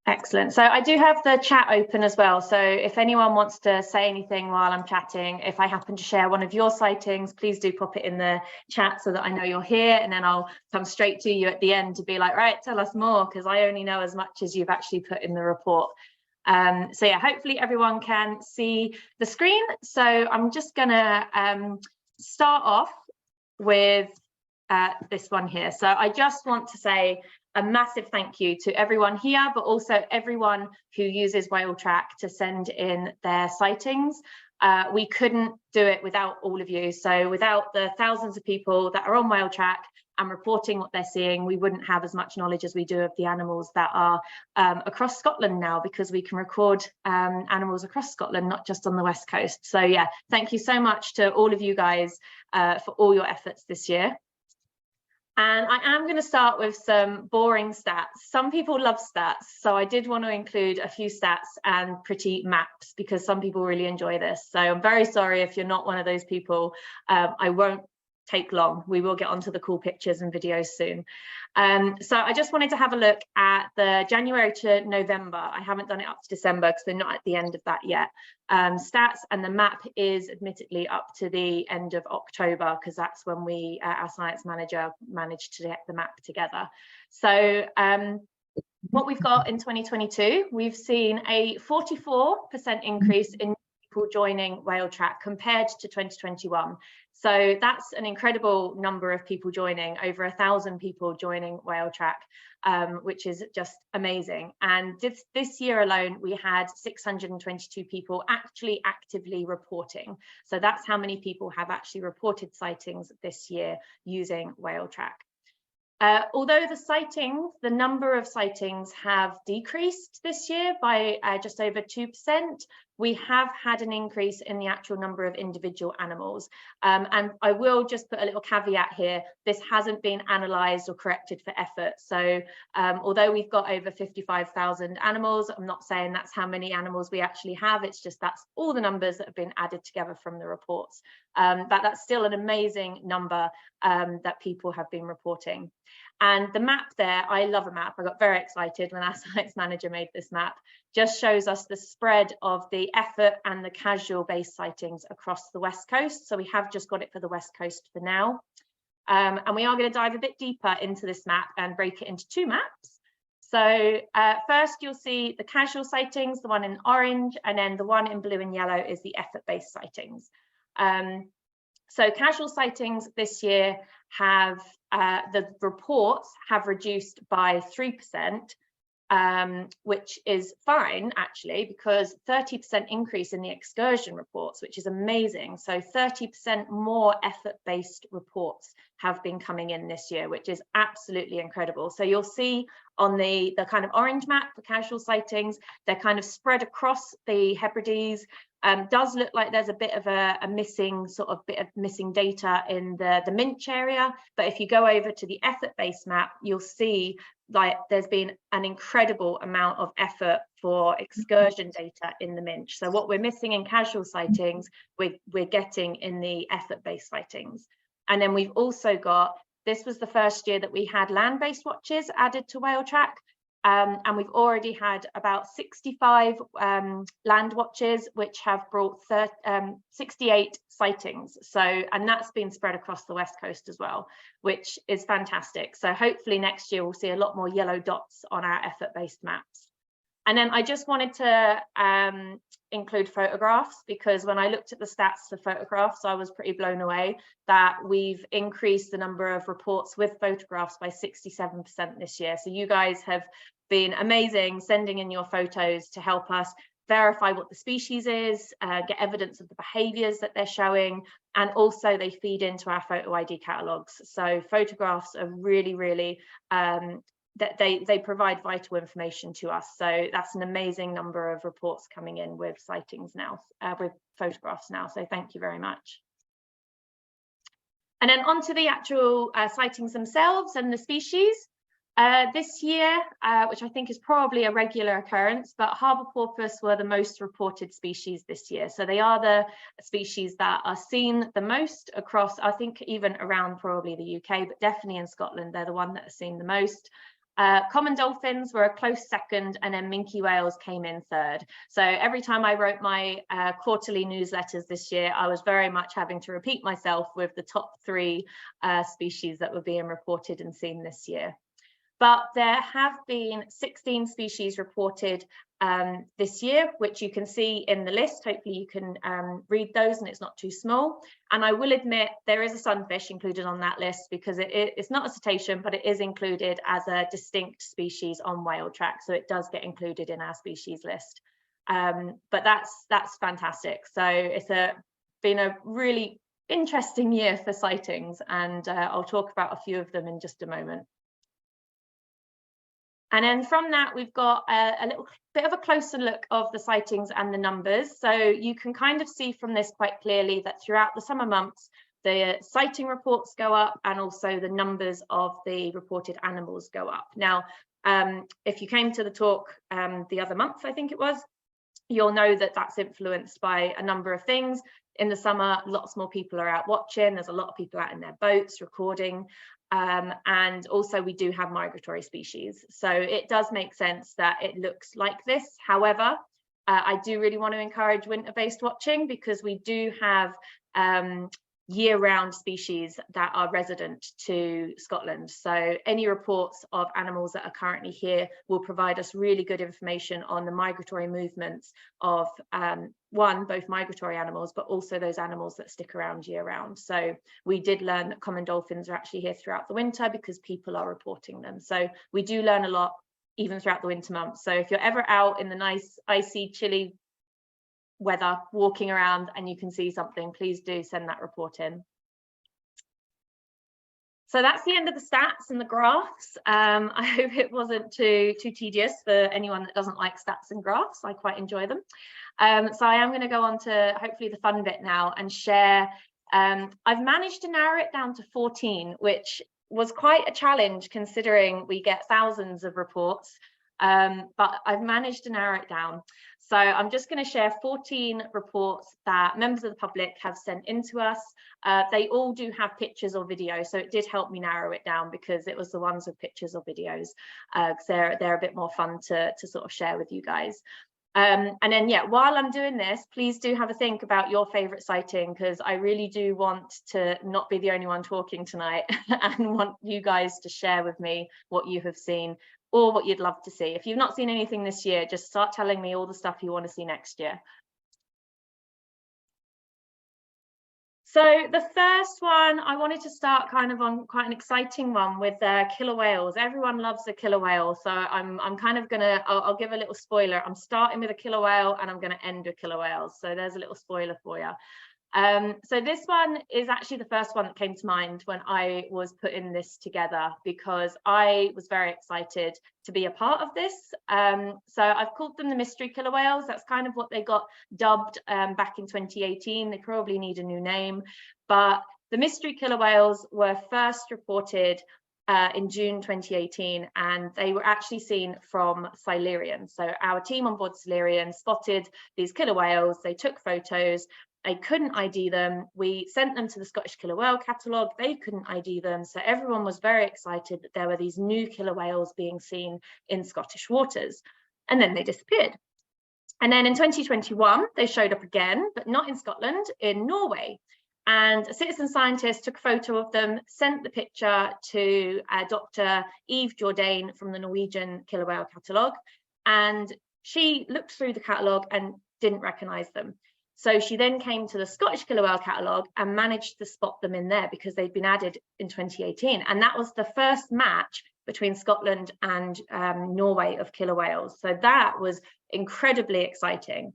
Excellent. So I do have the chat open as well. So if anyone wants to say anything while I'm chatting, if I happen to share one of your sightings, please do pop it in the chat so that I know you're here, and then I'll come straight to you at the end to be like, right, tell us more, because I only know as much as you've actually put in the report. So yeah, hopefully everyone can see the screen. So I'm just gonna start off with this one here. So I just want to say a massive thank you to everyone here, but also everyone who uses Whale Track to send in their sightings. We couldn't do it without all of you. So without the thousands of people that are on Whale Track and reporting what they're seeing, we wouldn't have as much knowledge as we do of the animals that are across Scotland now, because we can record animals across Scotland, not just on the West Coast. So yeah, thank you so much to all of you guys for all your efforts this year. And I am going to start with some boring stats. Some people love stats, so I did want to include a few stats and pretty maps because some people really enjoy this. So I'm very sorry if you're not one of those people. I won't take long. We will get onto the cool pictures and videos soon. So I just wanted to have a look at the January to November. I haven't done it up to December because we're not at the end of that yet. Stats, and the map is admittedly up to the end of October because that's when we, our science manager, managed to get the map together. So what we've got in 2022, we've seen a 44% increase in people joining Whale Track compared to 2021. So that's an incredible number of people joining, over 1,000 people joining Whale Track, which is just amazing. And this year alone, we had 622 people actually actively reporting. So that's how many people have actually reported sightings this year using Whale Track. Although the number of sightings have decreased this year by just over 2%, we have had an increase in the actual number of individual animals. And I will just put a little caveat here, this hasn't been analysed or corrected for effort. So although we've got over 55,000 animals, I'm not saying that's how many animals we actually have, it's just that's all the numbers that have been added together from the reports. But that's still an amazing number that people have been reporting. And the map there, I love a map. I got very excited when our science manager made this map. Just shows us the spread of the effort and the casual based sightings across the West Coast. So we have just got it for the West Coast for now. And we are going to dive a bit deeper into this map and break it into two maps. So first you'll see the casual sightings, the one in orange, and then the one in blue and yellow is the effort-based sightings. So casual sightings this year have, the reports have reduced by 3%, which is fine actually, because 30% increase in the excursion reports, which is amazing. So 30% more effort-based reports have been coming in this year, which is absolutely incredible. So you'll see on the kind of orange map for casual sightings, they're kind of spread across the Hebrides. Does look like there's a bit of a missing missing data in the Minch area, but if you go over to the effort-based map, you'll see like there's been an incredible amount of effort for excursion data in the Minch. So what we're missing in casual sightings, we're getting in the effort-based sightings. And then we've also got, this was the first year that we had land-based watches added to Whale Track. And we've already had about 65 land watches, which have brought 68 sightings. So, and that's been spread across the West Coast as well, which is fantastic. So hopefully next year we'll see a lot more yellow dots on our effort-based maps. And then I just wanted to include photographs, because when I looked at the stats for photographs, I was pretty blown away that we've increased the number of reports with photographs by 67% this year. So you guys have been amazing sending in your photos to help us verify what the species is, get evidence of the behaviours that they're showing, and also they feed into our photo ID catalogues. So photographs are really, really that they provide vital information to us. So that's an amazing number of reports coming in with sightings now, with photographs now. So thank you very much. And then onto the actual sightings themselves and the species. This year, which I think is probably a regular occurrence, but harbour porpoise were the most reported species this year. So they are the species that are seen the most across, I think even around probably the UK, but definitely in Scotland, they're the one that are seen the most. Common dolphins were a close second, and then minke whales came in third. So every time I wrote my quarterly newsletters this year, I was very much having to repeat myself with the top 3 species that were being reported and seen this year. But there have been 16 species reported this year, which you can see in the list. Hopefully you can read those and it's not too small. And I will admit there is a sunfish included on that list because it's not a cetacean, but it is included as a distinct species on Whale Track. So it does get included in our species list. But that's fantastic. So it's been a really interesting year for sightings, and I'll talk about a few of them in just a moment. And then from that, we've got a little bit of a closer look of the sightings and the numbers. So you can kind of see from this quite clearly that throughout the summer months, the sighting reports go up and also the numbers of the reported animals go up. Now, if you came to the talk the other month, I think it was, you'll know that that's influenced by a number of things. In the summer, lots more people are out watching. There's a lot of people out in their boats recording. And also we do have migratory species. So it does make sense that it looks like this. However, I do really want to encourage winter-based watching because we do have year-round species that are resident to Scotland. So any reports of animals that are currently here will provide us really good information on the migratory movements of both migratory animals, but also those animals that stick around year-round. So we did learn that common dolphins are actually here throughout the winter because people are reporting them. So we do learn a lot even throughout the winter months. So if you're ever out in the nice, icy, chilly weather walking around and you can see something, please do send that report in. So that's the end of the stats and the graphs. I hope it wasn't too tedious for anyone that doesn't like stats and graphs. I quite enjoy them. So I am going to go on to hopefully the fun bit now and share. I've managed to narrow it down to 14, which was quite a challenge considering we get thousands of reports, but I've managed to narrow it down. So I'm just going to share 14 reports that members of the public have sent in to us. They all do have pictures or videos, so it did help me narrow it down because it was the ones with pictures or videos, because they're a bit more fun to sort of share with you guys. And then, yeah, while I'm doing this, please do have a think about your favorite sighting, because I really do want to not be the only one talking tonight and want you guys to share with me what you have seen or what you'd love to see. If you've not seen anything this year, just start telling me all the stuff you want to see next year. So the first one, I wanted to start kind of on quite an exciting one with killer whales. Everyone loves a killer whale, so I'm kind of gonna, I'll give a little spoiler. I'm starting with a killer whale and I'm gonna end with killer whales. So there's a little spoiler for you. So this one is actually the first one that came to mind when I was putting this together, because I was very excited to be a part of this. So I've called them the mystery killer whales. That's kind of what they got dubbed back in 2018. They probably need a new name, but the mystery killer whales were first reported in June 2018, and they were actually seen from Silurian. So our team on board Silurian spotted these killer whales. They took photos. They couldn't ID them. We sent them to the Scottish Killer Whale Catalogue. They couldn't ID them. So everyone was very excited that there were these new killer whales being seen in Scottish waters. And then they disappeared. And then in 2021, they showed up again, but not in Scotland, in Norway. And a citizen scientist took a photo of them, sent the picture to Dr. Eve Jourdain from the Norwegian Killer Whale Catalogue. And she looked through the catalogue and didn't recognise them. So she then came to the Scottish Killer Whale Catalogue and managed to spot them in there because they'd been added in 2018. And that was the first match between Scotland and Norway of killer whales. So that was incredibly exciting.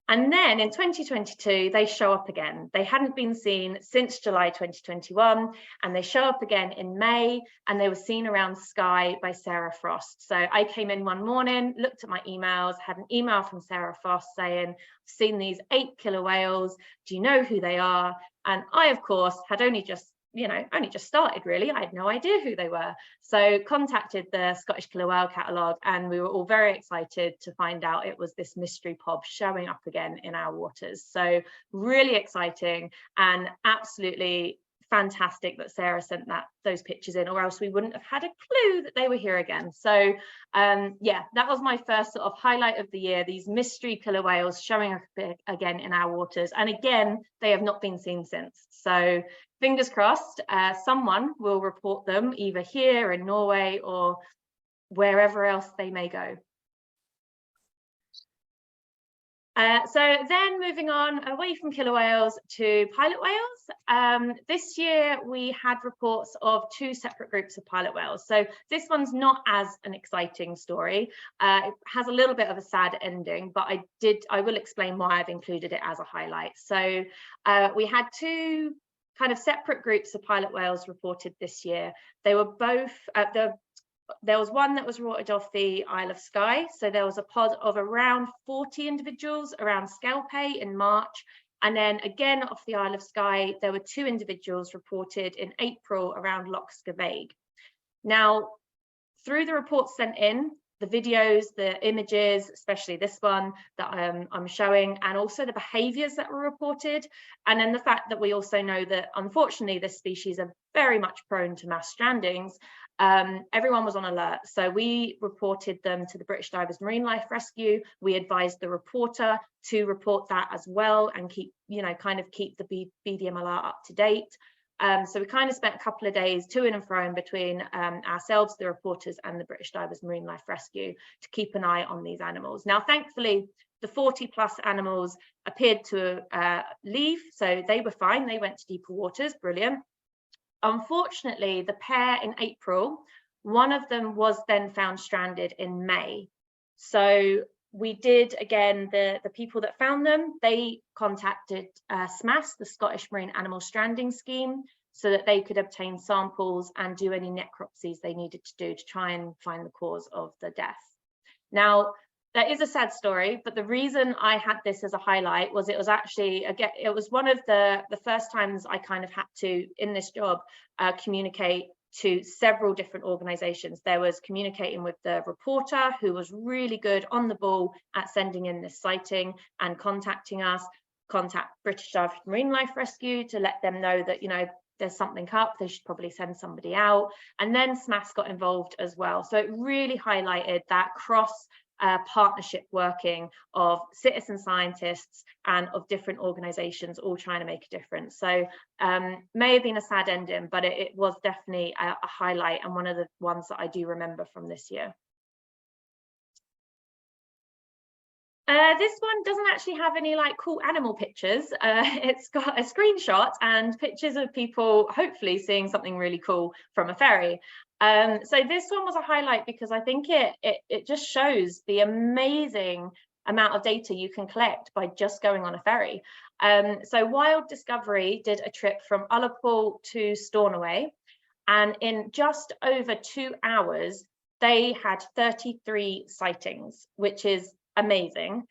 And then in 2022, they show up again. They hadn't been seen since July 2021, and they show up again in May, and they were seen around Skye by Sarah Frost. So I came in one morning, looked at my emails, had an email from Sarah Frost saying, I've seen these 8 killer whales. Do you know who they are? And I, of course, had only just started really. I had no idea who they were. So contacted the Scottish Killer Whale Catalogue, and we were all very excited to find out it was this mystery pob showing up again in our waters. So really exciting and absolutely fantastic that Sarah sent those pictures in, or else we wouldn't have had a clue that they were here again. So yeah, that was my first sort of highlight of the year, these mystery killer whales showing up again in our waters, and again they have not been seen since. So fingers crossed, someone will report them either here in Norway or wherever else they may go. So then moving on away from killer whales to pilot whales. This year we had reports of 2 separate groups of pilot whales. So this one's not as an exciting story. It has a little bit of a sad ending, but I will explain why I've included it as a highlight. So we had 2 kind of separate groups of pilot whales reported this year. They were both there was one that was reported off the Isle of Skye. So there was a pod of around 40 individuals around Skelpay in March. And then again off the Isle of Skye, there were 2 individuals reported in April around Loch Scavaig. Now, through the reports sent in, the videos, the images, especially this one that I'm showing, and also the behaviours that were reported, and then the fact that we also know that unfortunately this species are very much prone to mass strandings, everyone was on alert. So we reported them to the British Divers Marine Life Rescue. We advised the reporter to report that as well and keep, kind of keep the BDMLR up to date. So we kind of spent a couple of days to and fro in between ourselves, the reporters, and the British Divers Marine Life Rescue to keep an eye on these animals. Now, thankfully, the 40+ animals appeared to leave, so they were fine. They went to deeper waters, brilliant. Unfortunately, the pair in April, one of them was then found stranded in May. So we did, again, the people that found them, they contacted SMAS, the Scottish Marine Animal Stranding Scheme, so that they could obtain samples and do any necropsies they needed to do to try and find the cause of the death. Now, that is a sad story, but the reason I had this as a highlight was it was actually, again, it was one of the first times I kind of had to, in this job, communicate to several different organisations. There was communicating with the reporter, who was really good on the ball at sending in this sighting and contacting us, contact British Divers Marine Life Rescue to let them know that, there's something up, they should probably send somebody out. And then SMAS got involved as well. So it really highlighted that cross partnership working of citizen scientists and of different organisations all trying to make a difference. So may have been a sad ending, but it was definitely a highlight and one of the ones that I do remember from this year. This one doesn't actually have any cool animal pictures. It's got a screenshot and pictures of people hopefully seeing something really cool from a ferry. So this one was a highlight because I think it just shows the amazing amount of data you can collect by just going on a ferry. So Wild Discovery did a trip from Ullapool to Stornoway, and in just over 2 hours, they had 33 sightings, which is amazing.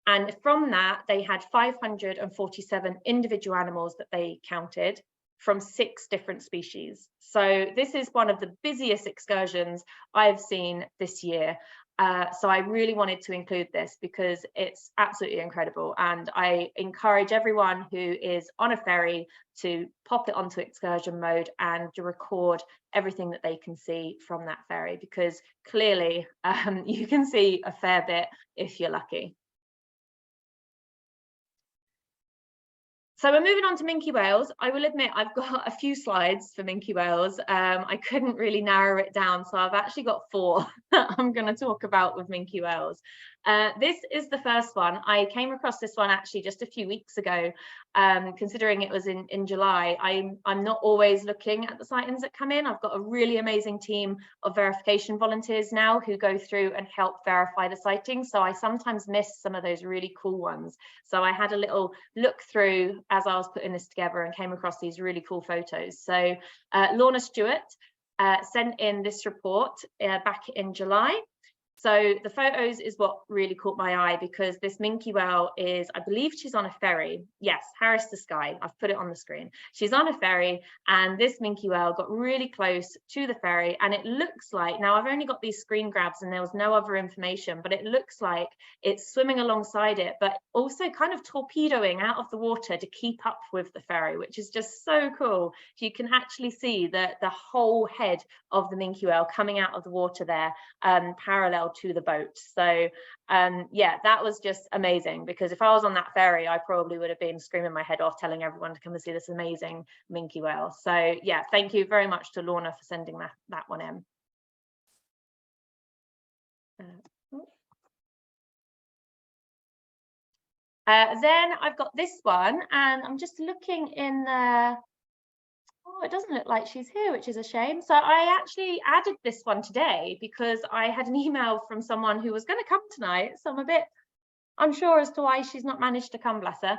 And from that, they had 547 individual animals that they counted from 6 different species. So this is one of the busiest excursions I've seen this year. So I really wanted to include this because it's absolutely incredible. And I encourage everyone who is on a ferry to pop it onto excursion mode and to record everything that they can see from that ferry, because clearly you can see a fair bit if you're lucky. So we're moving on to minke whales. I will admit I've got a few slides for minke whales. I couldn't really narrow it down, so I've actually got 4 that I'm going to talk about with minke whales. This is the first one. I came across this one actually just a few weeks ago, considering it was in July. I'm not always looking at the sightings that come in. I've got a really amazing team of verification volunteers now who go through and help verify the sightings. So I sometimes miss some of those really cool ones. So I had a little look through as I was putting this together and came across these really cool photos. So Lorna Stewart sent in this report back in July. So the photos is what really caught my eye, because this minke whale is, I believe she's on a ferry. Yes, Harris the Sky, I've put it on the screen. She's on a ferry, and this minke whale got really close to the ferry, and it looks like, now I've only got these screen grabs and there was no other information, but it looks like it's swimming alongside it, but also kind of torpedoing out of the water to keep up with the ferry, which is just so cool. You can actually see the whole head of the minke whale coming out of the water there, parallel to the boat. So yeah, that was just amazing, because if I was on that ferry, I probably would have been screaming my head off, telling everyone to come and see this amazing minke whale. So yeah, thank you very much to Lorna for sending that one in. Then I've got this one, and I'm just looking in the, oh, it doesn't look like she's here, which is a shame. So I actually added this one today because I had an email from someone who was going to come tonight. So I'm a bit unsure as to why she's not managed to come, bless her.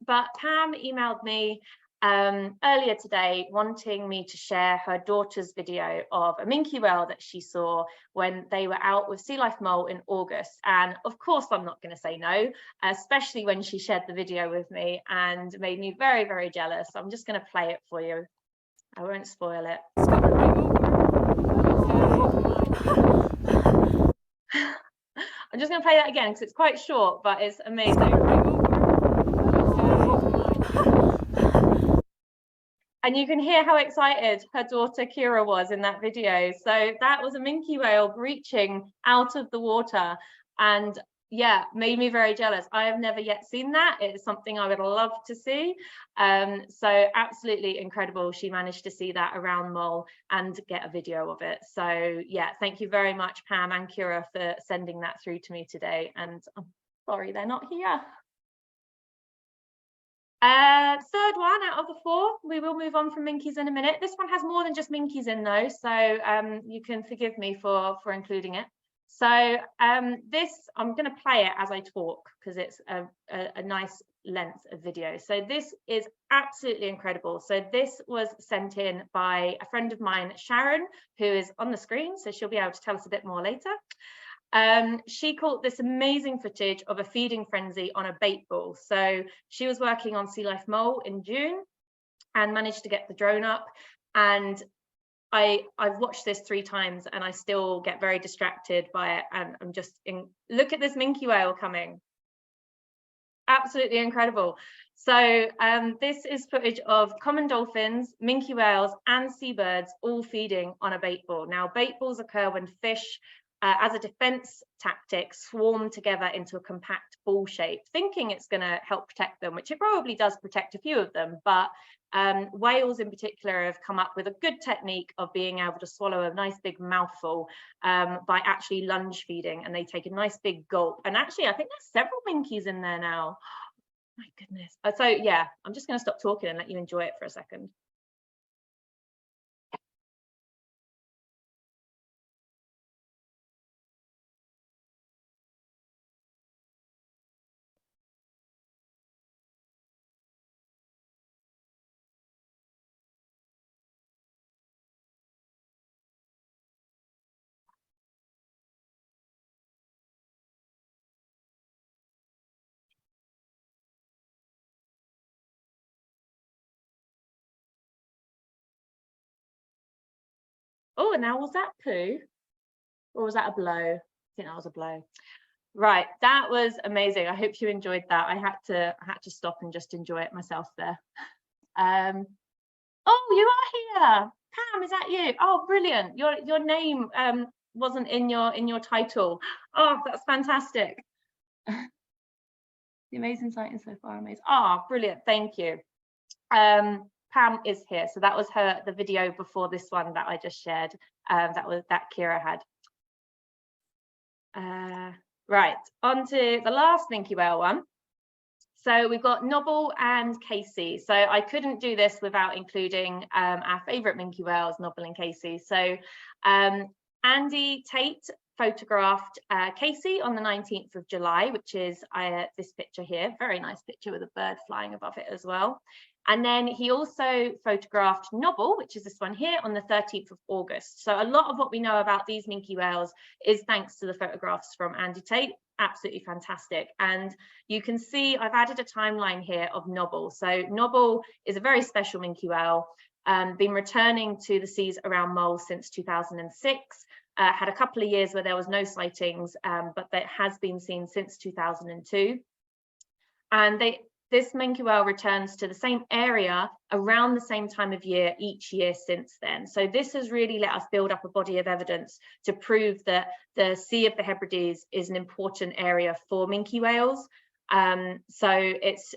But Pam emailed me earlier today wanting me to share her daughter's video of a minke whale that she saw when they were out with Sea Life Mole in August. And of course, I'm not going to say no, especially when she shared the video with me and made me very, very jealous. I'm just going to play it for you. I won't spoil it. I'm just going to play that again because it's quite short, but it's amazing. And you can hear how excited her daughter Kira was in that video. So that was a minke whale breaching out of the water, and yeah, made me very jealous. I have never yet seen that. It's something I would love to see. So absolutely incredible. She managed to see that around Mole and get a video of it. So yeah, thank you very much, Pam and Kira, for sending that through to me today. And I'm sorry they're not here. Third one out of the four. We will move on from minkies in a minute. This one has more than just minkies in though, so you can forgive me for including it. So this, I'm going to play it as I talk because it's a nice length of video. So this is absolutely incredible. So this was sent in by a friend of mine, Sharon, who is on the screen, so she'll be able to tell us a bit more later. She caught this amazing footage of a feeding frenzy on a bait ball. So she was working on Sea Life Mole in June and managed to get the drone up. And I've watched this 3 times and I still get very distracted by it. And I'm just look at this minke whale coming. Absolutely incredible. So this is footage of common dolphins, minke whales and seabirds all feeding on a bait ball. Now, bait balls occur when fish as a defense tactic, swarm together into a compact ball shape, thinking it's going to help protect them, which it probably does protect a few of them. But whales in particular have come up with a good technique of being able to swallow a nice big mouthful by actually lunge feeding, and they take a nice big gulp. And actually, I think there's several minkies in there now. Oh, my goodness. So yeah, I'm just going to stop talking and let you enjoy it for a second. Oh, now was that poo? Or was that a blow? I think that was a blow. Right, that was amazing. I hope you enjoyed that. I had to stop and just enjoy it myself there. Oh, you are here. Pam, is that you? Oh, brilliant. Your name wasn't in your title. Oh, that's fantastic. The amazing sighting so far, amazing. Oh, brilliant. Thank you. Pam is here. So that was the video before this one that I just shared. That Kira had. Right, on to the last minke whale one. So we've got Nobble and Casey. So I couldn't do this without including our favourite minke whales, Nobble and Casey. So Andy Tate photographed Casey on the 19th of July, which is this picture here. Very nice picture with a bird flying above it as well. And then he also photographed Nobble, which is this one here, on the 13th of August. So a lot of what we know about these minke whales is thanks to the photographs from Andy Tate. Absolutely fantastic. And you can see I've added a timeline here of Nobble. So Nobble is a very special minke whale, been returning to the seas around Mull since 2006. Had a couple of years where there was no sightings, but that has been seen since 2002. And this minke whale returns to the same area around the same time of year each year since then. So this has really let us build up a body of evidence to prove that the Sea of the Hebrides is an important area for minke whales. So it's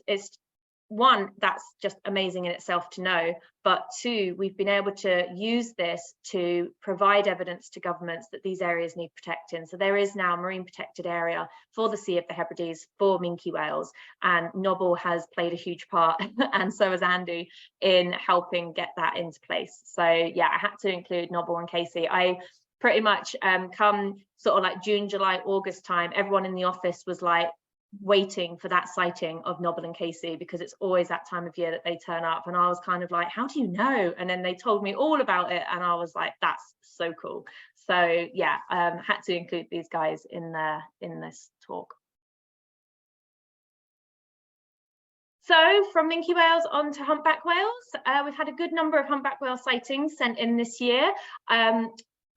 one, that's just amazing in itself to know, but two, we've been able to use this to provide evidence to governments that these areas need protecting. So there is now a marine protected area for the Sea of the Hebrides for minke whales, and Nobble has played a huge part, and so has Andy, in helping get that into place. So yeah, I had to include Nobble and Casey. I pretty much come sort of like June, July, August time, everyone in the office was like waiting for that sighting of Nobble and Casey, because it's always that time of year that they turn up, and I was kind of like, how do you know? And then they told me all about it, and I was like, that's so cool. So yeah, had to include these guys in this talk. So from minke whales on to humpback whales, we've had a good number of humpback whale sightings sent in this year.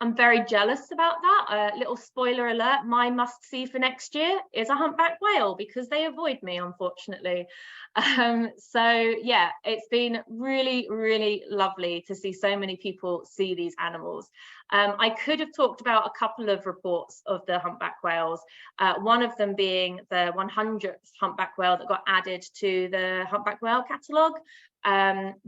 I'm very jealous about that. Little spoiler alert, my must-see for next year is a humpback whale, because they avoid me, unfortunately. So yeah, it's been really, really lovely to see so many people see these animals. I could have talked about a couple of reports of the humpback whales, one of them being the 100th humpback whale that got added to the humpback whale catalogue.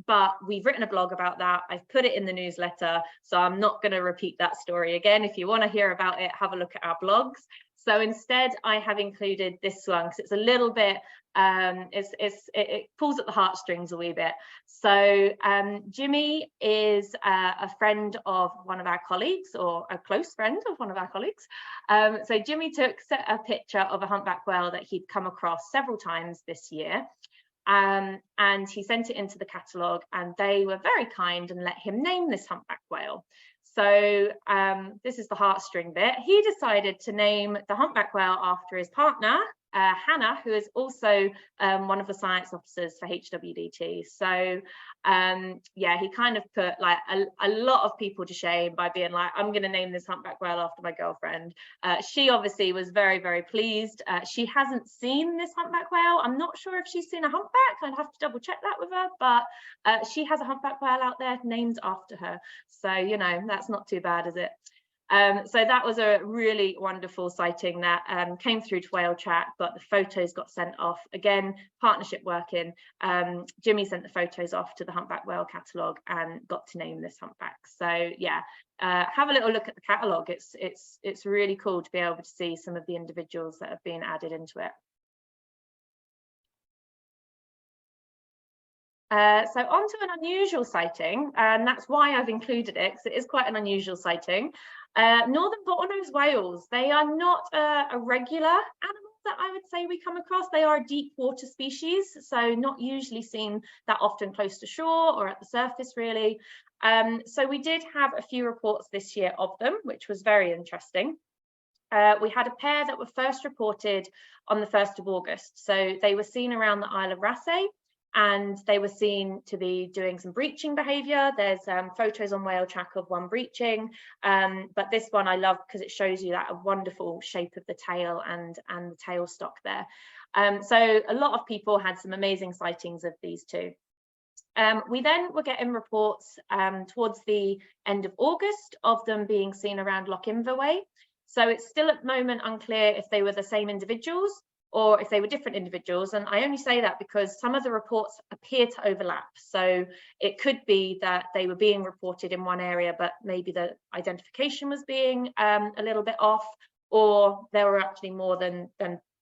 But we've written a blog about that. I've put it in the newsletter, so I'm not going to repeat that story again. If you want to hear about it, have a look at our blogs. So instead, I have included this one because it's a little bit, it pulls at the heartstrings a wee bit. So Jimmy is a friend of one of our colleagues, or a close friend of one of our colleagues. So Jimmy took a picture of a humpback whale that he'd come across several times this year. And he sent it into the catalogue, and they were very kind and let him name this humpback whale. So this is the heartstring bit. He decided to name the humpback whale after his partner, Hannah, who is also one of the science officers for HWDT. So yeah, he kind of put like a lot of people to shame by being like, I'm going to name this humpback whale after my girlfriend. She obviously was very, very pleased. She hasn't seen this humpback whale. I'm not sure if she's seen a humpback. I'd have to double check that with her, but she has a humpback whale out there named after her. So, you know, that's not too bad, is it? So that was a really wonderful sighting that came through to Whale Chat, but the photos got sent off. Again, partnership working. Jimmy sent the photos off to the humpback whale catalogue and got to name this humpback. So yeah, have a little look at the catalogue. It's really cool to be able to see some of the individuals that have been added into it. So on to an unusual sighting, and that's why I've included it, because it is quite an unusual sighting. Northern bottlenose whales, they are not a regular animal that I would say we come across. They are a deep water species, so not usually seen that often close to shore or at the surface, really. So we did have a few reports this year of them, which was very interesting. We had a pair that were first reported on the 1st of August. So they were seen around the Isle of Raasay, and they were seen to be doing some breaching behaviour. There's photos on Whale Track of one breaching, but this one I love because it shows you that wonderful shape of the tail and the tail stock there. So a lot of people had some amazing sightings of these two. We then were getting reports towards the end of August of them being seen around Loch Inverway. So it's still at the moment unclear if they were the same individuals or if they were different individuals. And I only say that because some of the reports appear to overlap. So it could be that they were being reported in one area, but maybe the identification was being a little bit off, or there were actually more than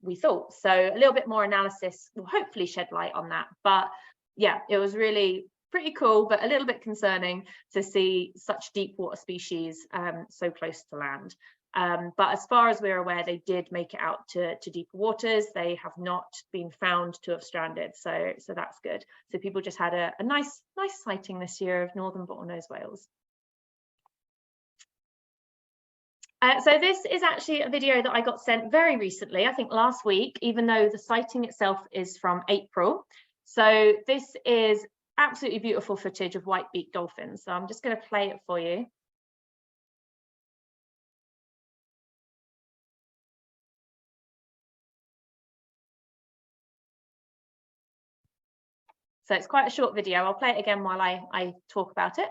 we thought. So a little bit more analysis will hopefully shed light on that. But yeah, it was really pretty cool, but a little bit concerning to see such deep water species so close to land. But as far as we're aware, they did make it out to deeper waters. They have not been found to have stranded, so that's good. So people just had a nice sighting this year of northern bottlenose whales. So this is actually a video that I got sent very recently, I think last week, even though the sighting itself is from April. So this is absolutely beautiful footage of white-beaked dolphins. So I'm just going to play it for you. So it's quite a short video. I'll play it again while I talk about it.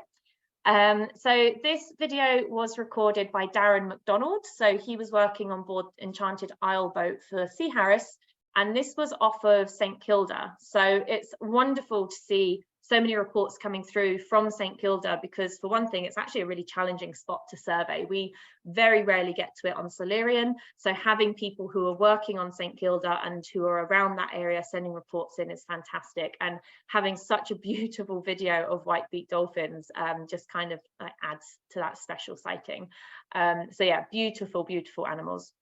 So this video was recorded by Darren McDonald. So he was working on board Enchanted Isle boat for Sea Harris, and this was off of St Kilda. So it's wonderful to see so many reports coming through from St Kilda, because for one thing, it's actually a really challenging spot to survey. We very rarely get to it on Solarian. So having people who are working on St Kilda and who are around that area sending reports in is fantastic. And having such a beautiful video of white-beaked dolphins just kind of adds to that special sighting. So yeah, beautiful, beautiful animals.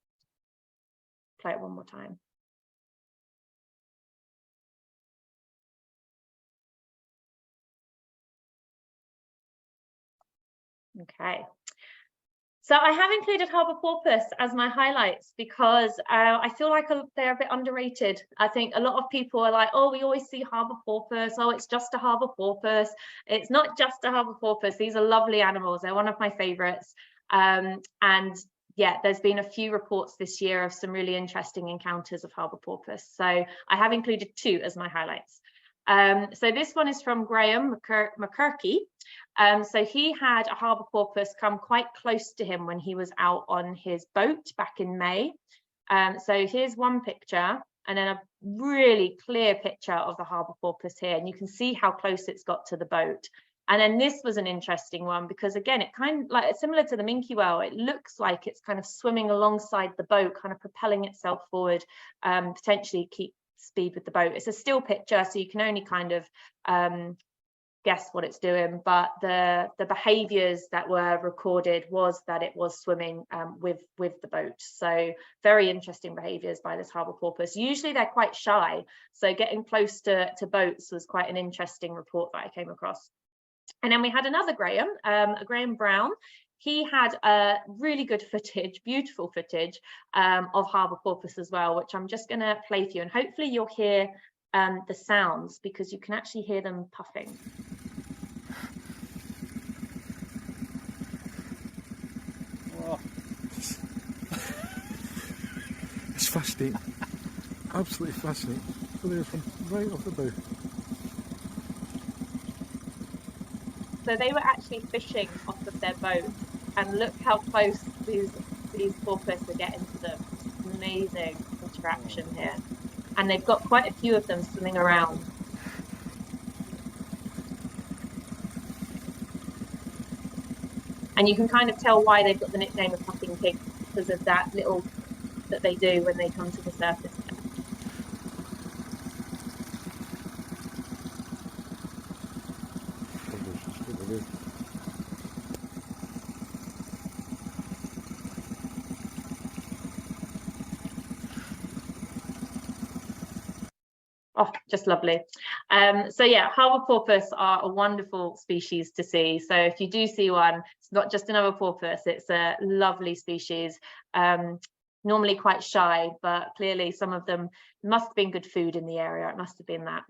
Play it one more time. Okay, so I have included harbour porpoise as my highlights because I feel like they're a bit underrated. I think a lot of people are like, oh, we always see harbour porpoise. Oh, it's just a harbour porpoise. It's not just a harbour porpoise. These are lovely animals. They're one of my favourites. And yeah, there's been a few reports this year of some really interesting encounters of harbour porpoise. So I have included two as my highlights. So this one is from Graham McCurkey. So he had a harbour porpoise come quite close to him when he was out on his boat back in May. So here's one picture, and then a really clear picture of the harbour porpoise here, and you can see how close it's got to the boat. And then this was an interesting one because, again, it kind of like similar to the minke whale. It looks like it's kind of swimming alongside the boat, kind of propelling itself forward, potentially keep speed with the boat. It's a still picture, so you can only kind of guess what it's doing, but the behaviors that were recorded was that it was swimming with the boat. So very interesting behaviors by this harbour porpoise. Usually they're quite shy, so getting close to boats was quite an interesting report that I came across. And then we had another Graham, Graham Brown. He had really good footage, beautiful footage of harbour porpoise as well, which I'm just going to play for you, and hopefully you'll hear the sounds because you can actually hear them puffing. Oh. It's fascinating, absolutely fascinating. So there's from right off the bow. So they were actually fishing off of their boat, and look how close these porpoise are getting to them. Amazing interaction here, and they've got quite a few of them swimming around. And you can kind of tell why they've got the nickname of puffing pigs, because of that little that they do when they come to the surface. Oh, just lovely. So yeah, harbour porpoise are a wonderful species to see. So if you do see one, it's not just another porpoise, it's a lovely species. Normally quite shy, but clearly some of them must have been good food in the area. It must have been that.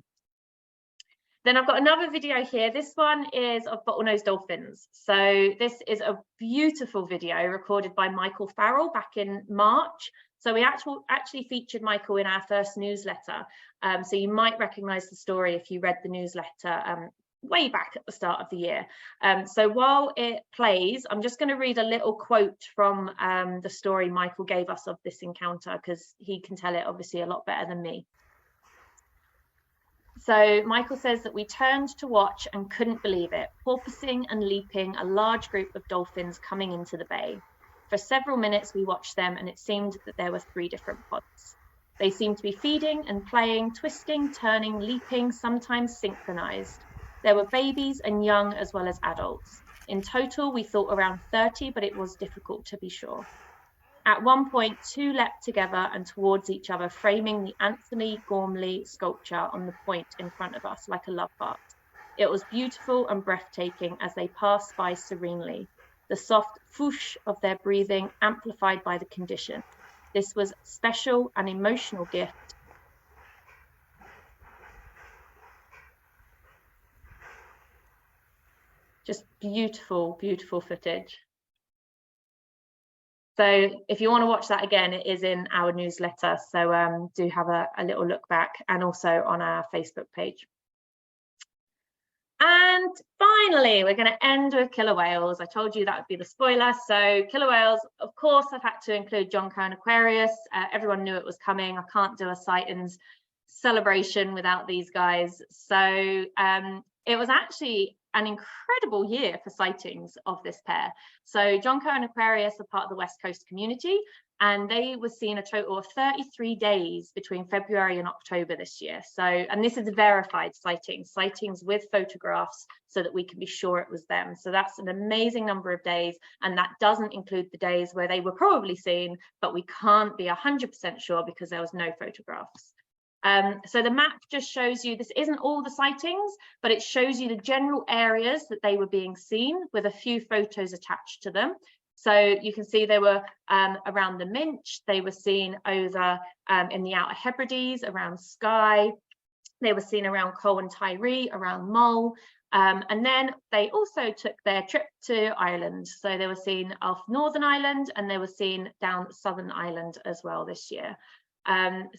Then I've got another video here. This one is of bottlenose dolphins. So this is a beautiful video recorded by Michael Farrell back in March. So we actually featured Michael in our first newsletter. So you might recognize the story if you read the newsletter way back at the start of the year. So while it plays, I'm just going to read a little quote from the story Michael gave us of this encounter, because he can tell it obviously a lot better than me. So Michael says that we turned to watch and couldn't believe it, porpoising and leaping a large group of dolphins coming into the bay. For several minutes we watched them, and it seemed that there were 3 different pods. They seemed to be feeding and playing, twisting, turning, leaping, sometimes synchronized. There were babies and young as well as adults. In total, we thought around 30, but it was difficult to be sure. At one point, two leapt together and towards each other, framing the Anthony Gormley sculpture on the point in front of us like a love heart. It was beautiful and breathtaking as they passed by serenely, the soft whoosh of their breathing amplified by the condition. This was special and emotional gift. Just beautiful, beautiful footage. So if you want to watch that again, it is in our newsletter. So do have a little look back, and also on our Facebook page. And finally, we're going to end with killer whales. I told you that would be the spoiler. So killer whales, of course, I've had to include John Cohen Aquarius. Everyone knew it was coming. I can't do a Sightings celebration without these guys. So it was actually an incredible year for sightings of this pair. So John Cohen Aquarius are part of the West Coast community, and they were seen a total of 33 days between February and October this year. So, and this is verified sightings with photographs so that we can be sure it was them. So that's an amazing number of days, and that doesn't include the days where they were probably seen, but we can't be 100% sure because there was no photographs. So the map just shows you, this isn't all the sightings, but it shows you the general areas that they were being seen with a few photos attached to them. So you can see they were around the Minch, they were seen over in the Outer Hebrides, around Skye, they were seen around Cole and Tyree, around Mull, and then they also took their trip to Ireland. So they were seen off Northern Ireland, and they were seen down Southern Ireland as well this year.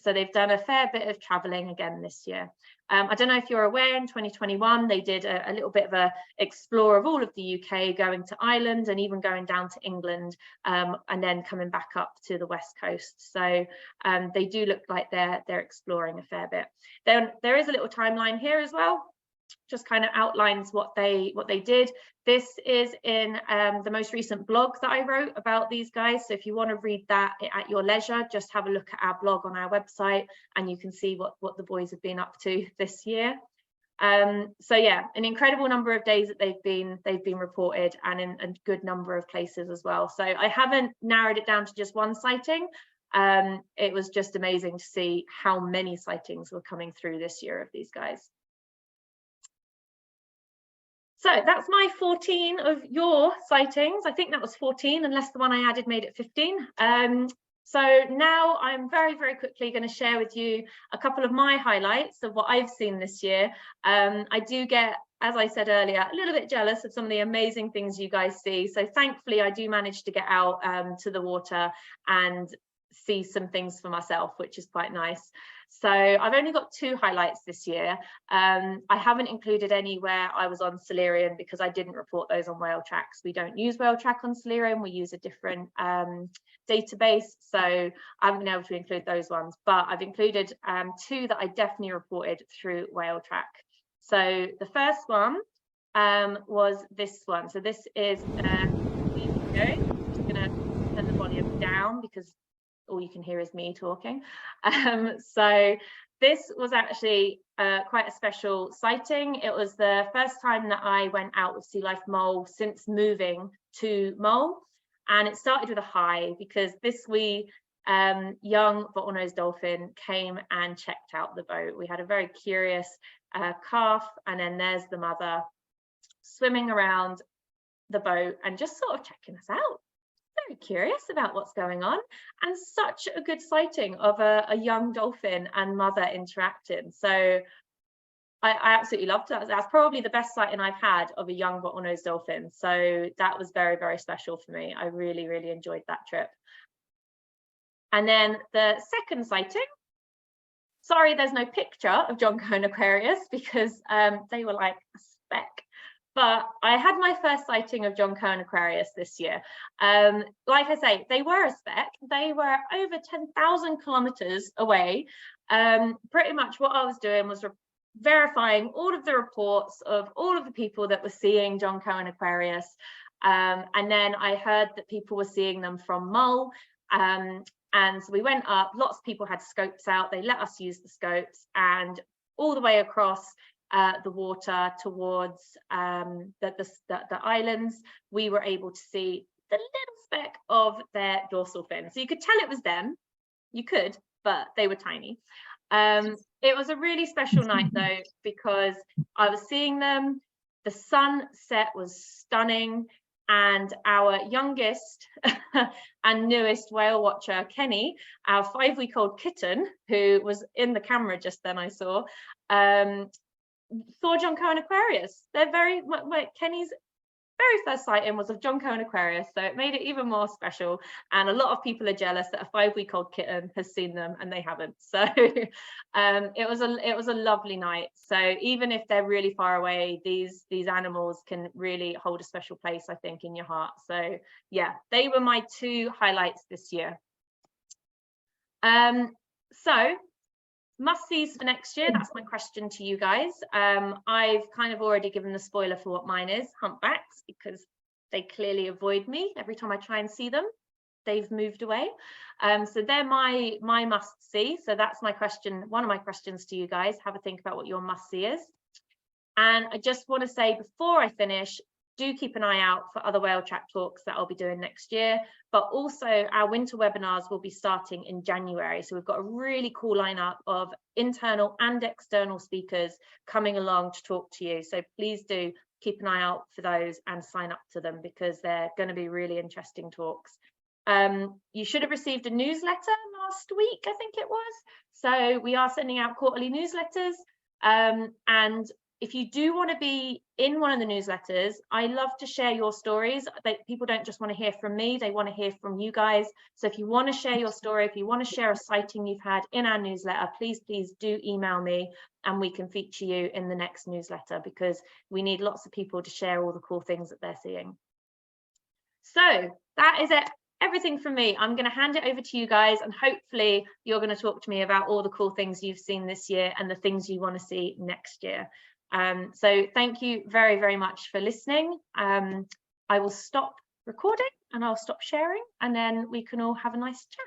So they've done a fair bit of traveling again this year. I don't know if you're aware, in 2021, they did a little bit of a explore of all of the UK, going to Ireland and even going down to England, and then coming back up to the West Coast. So they do look like they're exploring a fair bit. Then there is a little timeline here as well, just kind of outlines what they did. This is in the most recent blog that I wrote about these guys. So if you want to read that at your leisure, just have a look at our blog on our website, and you can see what the boys have been up to this year. So yeah, an incredible number of days that they've been reported, and in a good number of places as well. So I haven't narrowed it down to just one sighting. It was just amazing to see how many sightings were coming through this year of these guys. So that's my 14 of your sightings. I think that was 14, unless the one I added made it 15. So now I'm very, very quickly going to share with you a couple of my highlights of what I've seen this year. I do get, as I said earlier, a little bit jealous of some of the amazing things you guys see. So thankfully, I do manage to get out to the water and see some things for myself, which is quite nice. So I've only got 2 highlights this year. I haven't included any where I was on Silurian because I didn't report those on Whale Tracks. We don't use Whale Track on Silurian, we use a different database, so I haven't been able to include those ones, but I've included 2 that I definitely reported through Whale Track. So the first one was this one. So this is I'm just going to turn the volume down because all you can hear is me talking. So this was actually quite a special sighting. It was the first time that I went out with Sea Life Mull since moving to Mull, and it started with a high because this wee young bottlenose dolphin came and checked out the boat. We had a very curious calf, and then there's the mother swimming around the boat and just sort of checking us out. Very curious about what's going on, and such a good sighting of a young dolphin and mother interacting. So I absolutely loved that. That's probably the best sighting I've had of a young bottlenose dolphin. So that was very, very special for me. I really, really enjoyed that trip. And then the second sighting, sorry, there's no picture of John Cohen Aquarius because they were like a speck. But I had my first sighting of John Cohen Aquarius this year. Like I say, they were a speck. They were over 10,000 kilometers away. Pretty much what I was doing was verifying all of the reports of all of the people that were seeing John Cohen Aquarius. And then I heard that people were seeing them from Mull. And so we went up, lots of people had scopes out. They let us use the scopes, and all the way across the water towards the islands, we were able to see the little speck of their dorsal fin. So you could tell it was them. You could, but they were tiny. It was a really special night though, because I was seeing them. The sunset was stunning, and our youngest and newest whale watcher, Kenny, our 5-week-old kitten, who was in the camera just then, I saw Jonco and Aquarius. They're Kenny's very first sighting was of Jonco and Aquarius, so it made it even more special. And a lot of people are jealous that a 5-week-old kitten has seen them and they haven't. So it was a lovely night. So even if they're really far away, these animals can really hold a special place, I think, in your heart. So yeah, they were my 2 highlights this year. So must-sees for next year, that's my question to you guys. I've kind of already given the spoiler for what mine is, humpbacks, because they clearly avoid me every time I try and see them. They've moved away. So they're my must-see. So that's my question, one of my questions to you guys. Have a think about what your must-see is. And I just want to say before I finish, do keep an eye out for other whale chat talks that I'll be doing next year, but also our winter webinars will be starting in January. So we've got a really cool lineup of internal and external speakers coming along to talk to you. So please do keep an eye out for those and sign up to them, because they're going to be really interesting talks. You should have received a newsletter last week, I think it was. So we are sending out quarterly newsletters, and if you do want to be in one of the newsletters, I love to share your stories. People don't just want to hear from me, they want to hear from you guys. So if you want to share your story, if you want to share a sighting you've had in our newsletter, please do email me and we can feature you in the next newsletter, because we need lots of people to share all the cool things that they're seeing. So that is it. Everything from me. I'm going to hand it over to you guys, and hopefully you're going to talk to me about all the cool things you've seen this year and the things you want to see next year. So thank you very, very much for listening. I will stop recording and I'll stop sharing, and then we can all have a nice chat.